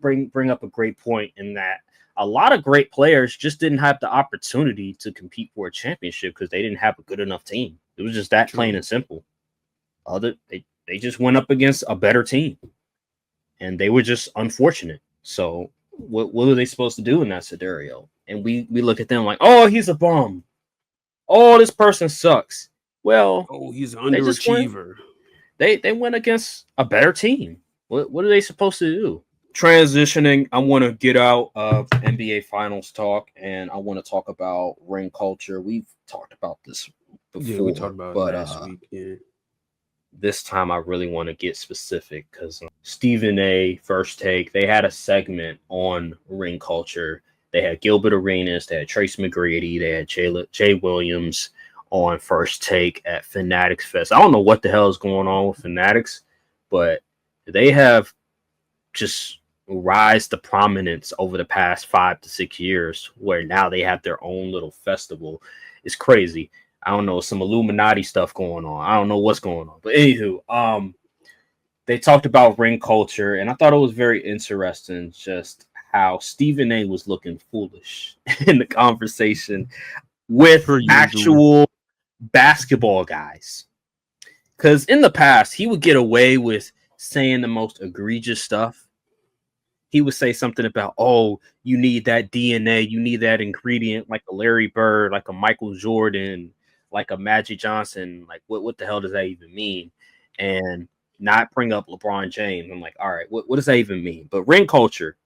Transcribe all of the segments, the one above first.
bring up a great point in that a lot of great players just didn't have the opportunity to compete for a championship because they didn't have a good enough team. It was just that plain True. and simple. They just went up against a better team, and they were just unfortunate. So what are they supposed to do in that scenario? And we look at them like, oh, he's a bum. Oh, this person sucks. Well, Oh, he's an they just went. underachiever. They went against a better team. What are they supposed to do? Transitioning, I want to get out of NBA Finals talk and I want to talk about ring culture. We've talked about this Yeah, we talked before, about it but last week. Yeah. this time I really want to get specific because Stephen A. First Take, they had a segment on ring culture. They had Gilbert Arenas, they had Trace McGrady, they had Jay Williams on First Take at Fanatics Fest. I don't know what the hell is going on with Fanatics, but they have just rise to prominence over the past 5 to 6 years, where now they have their own little festival. It's crazy. I don't know, some Illuminati stuff going on. I don't know what's going on. But anywho, they talked about ring culture, and I thought it was very interesting just how Stephen A was looking foolish in the conversation with Per usual. actual basketball guys. Because in the past, he would get away with saying the most egregious stuff. He would say something about, oh, you need that DNA, you need that ingredient, like a Larry Bird, like a Michael Jordan, like a Magic Johnson. Like, what the hell does that even mean? And not bring up LeBron James. I'm like, all right, what does that even mean? But ring culture,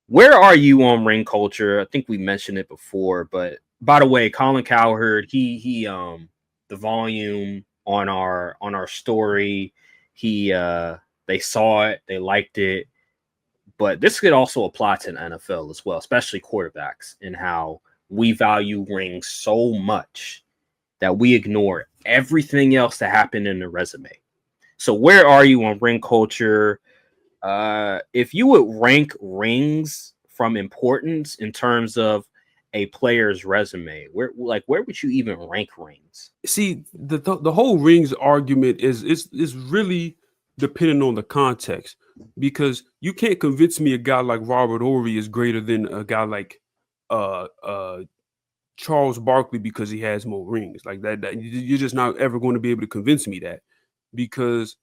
where are you on ring culture? I think we mentioned it before, but by the way, Colin Cowherd, he the volume on our story, he they saw it, they liked it, but this could also apply to the NFL as well, especially quarterbacks, and how we value rings so much that we ignore everything else that happened in the resume. So where are you on ring culture? If you would rank rings from importance in terms of a player's resume, where would you even rank rings? See, the whole rings argument is really depending on the context, because you can't convince me a guy like Robert Ory is greater than a guy like uh uh Charles Barkley because he has more rings. Like that you're just not ever going to be able to convince me that, because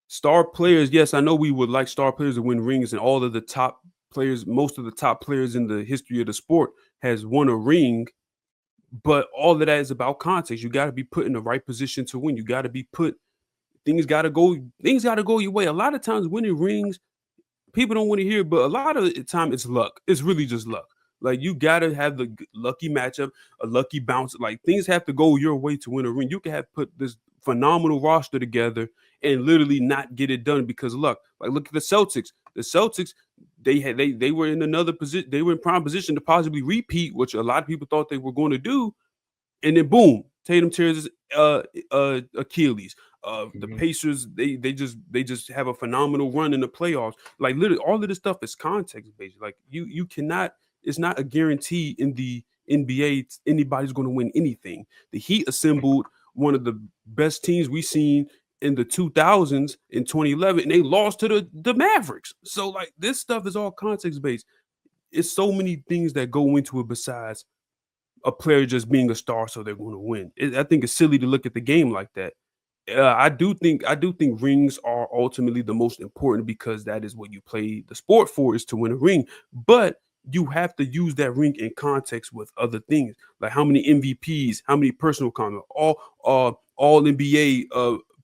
star players, yes, I know we would like star players to win rings, and all of the top players, most of the top players in the history of the sport has won a ring, but all of that is about context. You got to be put in the right position to win. You got to be put. Things got to go your way. A lot of times, winning rings, people don't want to hear, but a lot of the time it's luck. It's really just luck. Like, you gotta have the lucky matchup, a lucky bounce. Like, things have to go your way to win a ring. You can have put this phenomenal roster together and literally not get it done because of luck. Like, look at the Celtics. The Celtics, they were in another position. They were in prime position to possibly repeat, which a lot of people thought they were going to do, and then boom, Tatum tears his Achilles. The Mhm. Pacers, they just have a phenomenal run in the playoffs. Like, literally, all of this stuff is context based. Like, you cannot. It's not a guarantee in the NBA anybody's going to win anything. The Heat assembled one of the best teams we've seen in the 2000s in 2011, and they lost to the Mavericks. So, like, this stuff is all context based. It's so many things that go into it besides a player just being a star, so they're going to win. I think it's silly to look at the game like that. I do think rings are ultimately the most important, because that is what you play the sport for, is to win a ring. But you have to use that ring in context with other things, like how many MVPs, how many personal comments, all NBA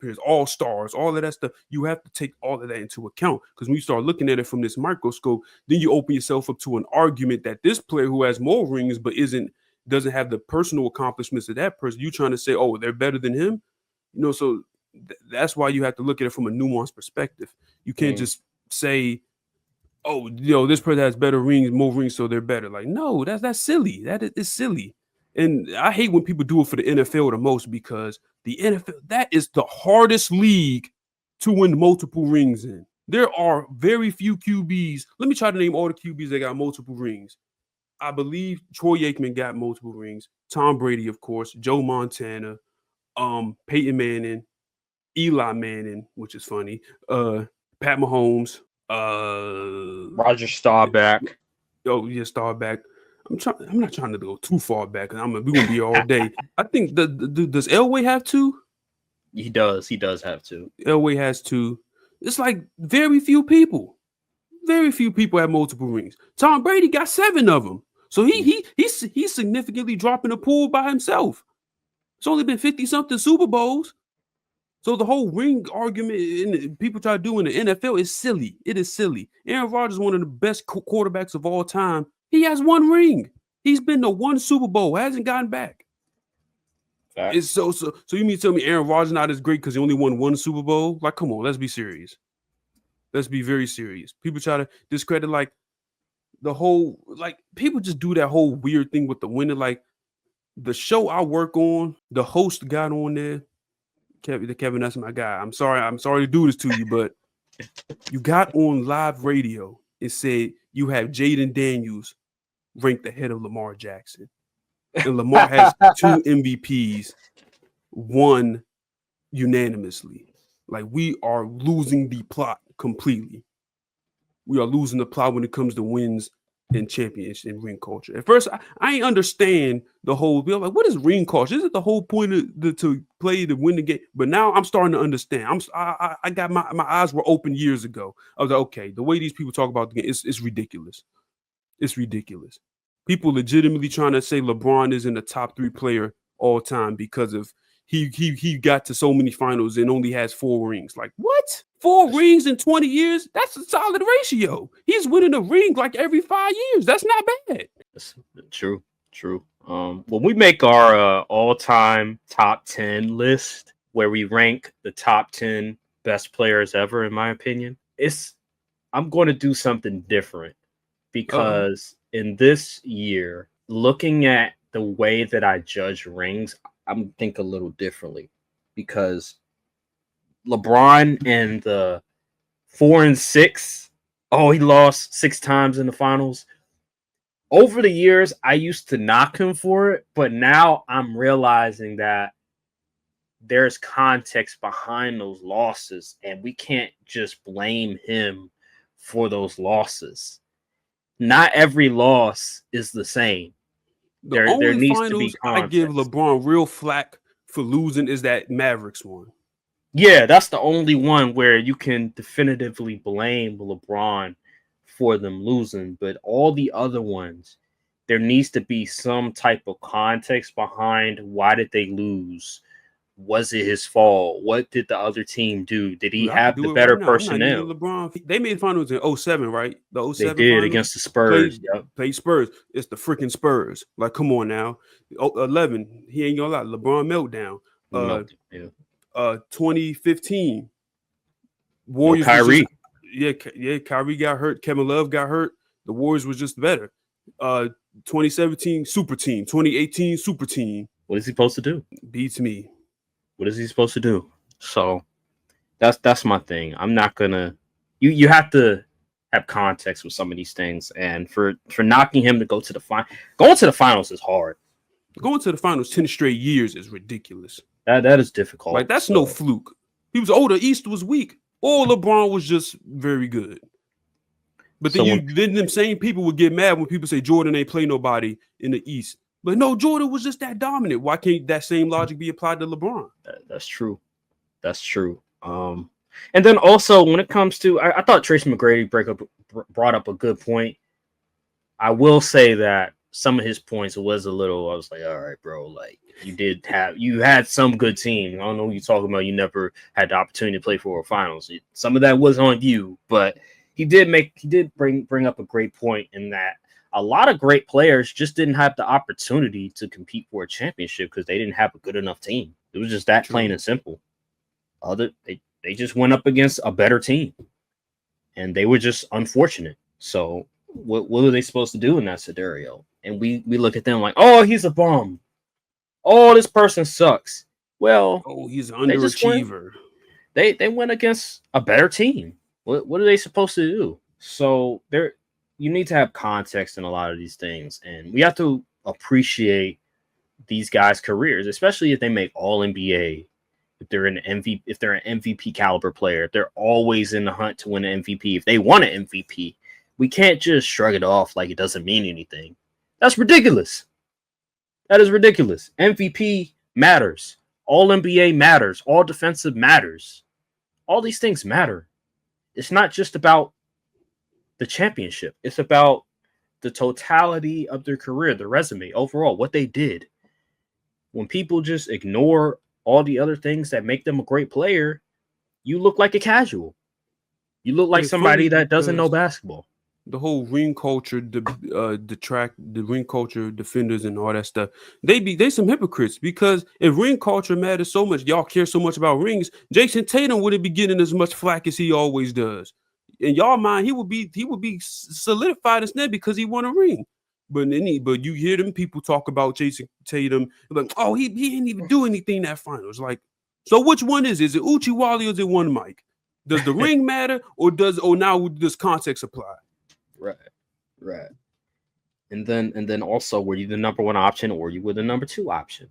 players, all stars, all of that stuff. You have to take all of that into account, because when you start looking at it from this microscope, then you open yourself up to an argument that this player who has more rings but isn't doesn't have the personal accomplishments of that person, you trying to say, oh, they're better than him. So that's why you have to look at it from a nuanced perspective. You can't Mm. just say, "Oh, this person has better rings, more rings, so they're better." Like, no, that's silly. That is silly. And I hate when people do it for the NFL the most, because the NFL, that is the hardest league to win multiple rings in. There are very few QBs. Let me try to name all the QBs that got multiple rings. I believe Troy Aikman got multiple rings. Tom Brady, of course. Joe Montana. Peyton Manning, Eli Manning, which is funny, Pat Mahomes, Roger Staubach. Oh yeah, Staubach. I'm not trying to go too far back. We're gonna be here all day. I think does Elway have two? He does. He does have two. Elway has two. It's like very few people. Very few people have multiple rings. Tom Brady got 7 of them. So he's significantly dropping the pool by himself. It's only been 50-something Super Bowls. So the whole ring argument people try to do in the NFL is silly. It is silly. Aaron Rodgers is one of the best quarterbacks of all time. He has 1 ring. He's been to 1 Super Bowl, hasn't gotten back. It's so you mean to tell me Aaron Rodgers not as great because he only won 1 Super Bowl? Like, come on, let's be serious. Let's be very serious. People try to discredit like the whole, like people just do that whole weird thing with the winner. Like the show I work on, the host got on there. Kevin, that's my guy. I'm sorry to do this to you, but you got on live radio and said you have Jaden Daniels ranked ahead of Lamar Jackson. And Lamar has 2 MVPs, 1 unanimously. Like we are losing the plot completely. We are losing the plot when it comes to wins and championship and ring culture. At first, I ain't understand the whole deal. Like, what is ring culture? Is it the whole point of to play to win the game? But now I'm starting to understand. I got my eyes were open years ago. I was like, okay, the way these people talk about the game, it's ridiculous. It's ridiculous. People legitimately trying to say LeBron is in the top 3 player all time because of he got to so many finals and only has 4 rings. Like what? 4 rings in 20 years? That's a solid ratio. He's winning a ring like every 5 years. That's not bad. That's true. When we make our all-time top 10 list where we rank the top 10 best players ever, in my opinion, I'm going to do something different because in this year, looking at the way that I judge rings, I'm think a little differently because LeBron and the 4 and 6. Oh, he lost 6 times in the finals. Over the years, I used to knock him for it, but now I'm realizing that there's context behind those losses, and we can't just blame him for those losses. Not every loss is the same. There needs to be context. I give LeBron real flack for losing is that Mavericks one. Yeah, that's the only one where you can definitively blame LeBron for them losing. But all the other ones, there needs to be some type of context behind why did they lose? Was it his fault? What did the other team do? Did he have the better personnel? LeBron, they made finals in 07, right? The 07 they did finals against the Spurs. Played Spurs. It's the freaking Spurs. Like, come on now. 11, he ain't gonna lie. LeBron meltdown. 2015, Warriors. Kyrie. Kyrie got hurt. Kevin Love got hurt. The Warriors was just better. 2017, super team. 2018, super team. What is he supposed to do? Beats me. What is he supposed to do? So that's my thing. I'm not gonna. You have to have context with some of these things, and for knocking him to go to the final, going to the finals is hard. Going to the finals 10 straight years is ridiculous. That is difficult. Like that's no fluke. He was older. East was weak. Or LeBron was just very good. But then then them same people would get mad when people say Jordan ain't play nobody in the East. But no, Jordan was just that dominant. Why can't that same logic be applied to LeBron? That's true. That's true. And then also when it comes to, I thought Tracy McGrady brought up a good point. I will say that some of his points was a little, I was like, all right, bro, like you had some good team. I don't know what you're talking about. You never had the opportunity to play for a finals. Some of that was on you, but he did bring up a great point in that a lot of great players just didn't have the opportunity to compete for a championship because they didn't have a good enough team. It was just that plain and simple. They just went up against a better team, and they were just unfortunate. So what were they supposed to do in that scenario? And we look at them like, oh, he's a bum. Oh, this person sucks. Well, he's an underachiever. They went against a better team. What are they supposed to do? So you need to have context in a lot of these things, and we have to appreciate these guys' careers, especially if they make All NBA, if they're an MVP, if they're an MVP caliber player, they're always in the hunt to win an MVP. If they want an MVP, we can't just shrug it off like it doesn't mean anything. That's ridiculous. That is ridiculous. MVP matters. All NBA matters. All defensive matters. All these things matter. It's not just about the championship. It's about the totality of their career, the resume, overall, what they did. When people just ignore all the other things that make them a great player, you look like a casual. You look like somebody that doesn't know basketball. The whole ring culture, the ring culture defenders and all that stuff, they some hypocrites, because if ring culture matters so much, y'all care so much about rings, Jason Tatum wouldn't be getting as much flack as he always does. In y'all mind, he would be solidified instead because he won a ring. But you hear them people talk about Jason Tatum like, oh, he didn't even do anything that finals. Like, so which one is it? Is it Uchiwali or is it one Mike? Does the ring matter, or now does context apply? Right. And then also, were you the number one option, or you were the number two option?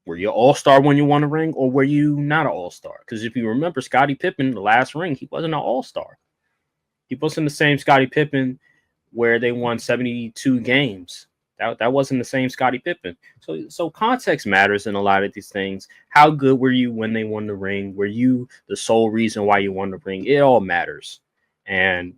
Were you an all-star when you won a ring, or were you not an all-star? Because if you remember Scottie Pippen, the last ring, he wasn't an all-star. He wasn't the same Scottie Pippen where they won 72 games. That wasn't the same Scottie Pippen. So context matters in a lot of these things. How good were you when they won the ring? Were you the sole reason why you won the ring? It all matters. And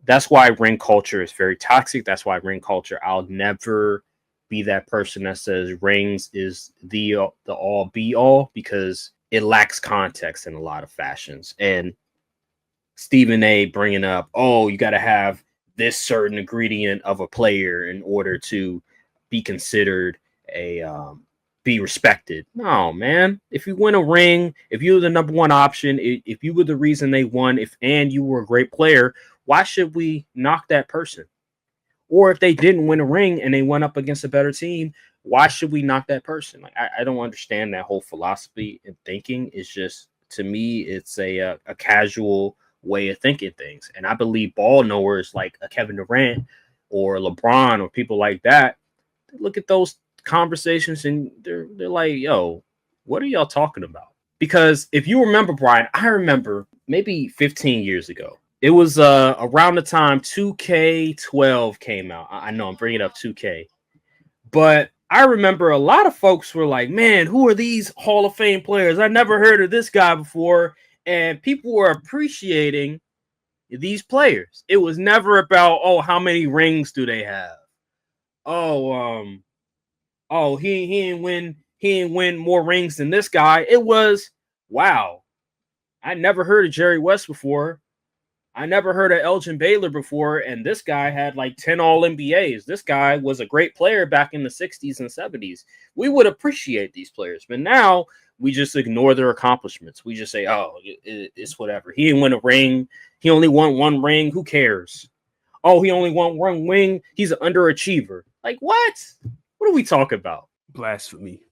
that's why ring culture is very toxic. That's why ring culture, I'll never be that person that says rings is the all be all, because it lacks context in a lot of fashions. And Stephen A bringing up, oh, you got to have this certain ingredient of a player in order to be considered be respected. No, man. If you win a ring, if you were the number one option, if you were the reason they won, and you were a great player, why should we knock that person? Or if they didn't win a ring and they went up against a better team, why should we knock that person? Like, I don't understand that whole philosophy and thinking. It's just, to me, it's a casual way of thinking things. And I believe ball knowers like a Kevin Durant or LeBron or people like that, they look at those conversations and they're like, yo, what are y'all talking about? Because if you remember, Brian, I remember maybe 15 years ago, it was around the time 2K12 came out. I know I'm bringing up 2K, but I remember a lot of folks were like, man, who are these Hall of Fame players? I never heard of this guy before. And people were appreciating these players. It was never about, oh, how many rings do they have? He didn't win more rings than this guy. It was, wow, I never heard of Jerry West before. I never heard of Elgin Baylor before, and this guy had like 10 All-NBAs. This guy was a great player back in the 60s and 70s. We would appreciate these players, but now we just ignore their accomplishments. We just say, oh, it's whatever. He didn't win a ring. He only won one ring. Who cares? Oh, he only won one ring. He's an underachiever. Like, what? What are we talking about? Blasphemy.